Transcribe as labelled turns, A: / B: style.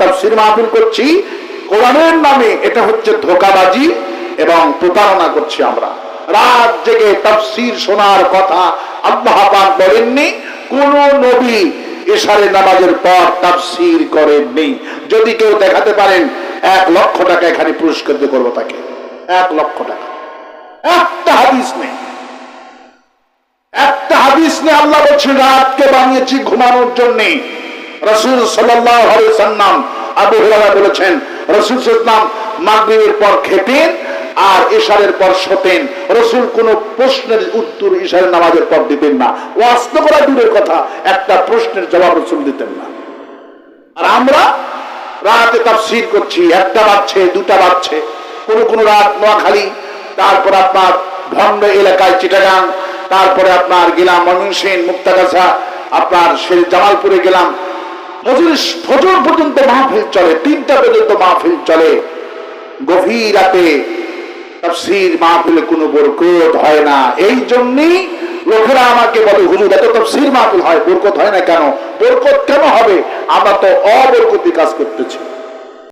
A: তাফসীর মাহফিল করছি কোরআনের নামে, এটা হচ্ছে ধোঁকাবাজি এবং প্রতারণা করছি আমরা। রাত জেগে তাফসীর শোনার কথা আল্লাহ পাক বলেননি, কোন নবী এশারের নামাজের পর তাফসীর করেননি। যদি কেউ দেখাতে পারেন 1 লক্ষ টাকা এখানে পুরস্কৃত করবো তাকে। 1 লক্ষ টাকা। একটা হাদিস নেই, একটা হাদিস নেই। আল্লাহ বলছেন রাতকে বানিয়েছি ঘুমানোর জন্য। রাসূল সাল্লাল্লাহু আলাইহি ওয়াসাল্লাম, আবু হুরায়রা বলেছেন রাসূল সাল্লাল্লাহু আলাইহি ওয়াসাল্লাম মাগরিবের পর খেতেন আর ইশারের পর শোতেন। রাসূল কোন প্রশ্নের উত্তর ইশারের নামাজের পর দিতেন না। ওয়াজ করা দূরের কথা, একটা প্রশ্নের জবাব রাসূল দিতেন না। আর আমরা রাতে তাফসীর করছি, 1টা বাজছে, 2টা বাজছে, কোন রাত নোয়াখালী, তারপর আপনার ভন্ড এলাকায় চিটাগাং, তারপরে আপনার গেলাম ময়মনসিংহ মুক্তাগাছা, আপনার সেই জামালপুরে গেলাম। ফজর পর্যন্ত মাহফিল চলে, 3টা পর্যন্ত মাহফিল চলে। গভীর রাতে তাফসীর মাহফিলে কোনো বরকত হয় না। এই জন্যই লোকেরা আমাকে বলে হুজুর এত তাফসীর মাহফিল হয়, বরকত হয় না কেন? বরকত কেন হবে? আমরা তো অবরকতি কাজ করতেছি।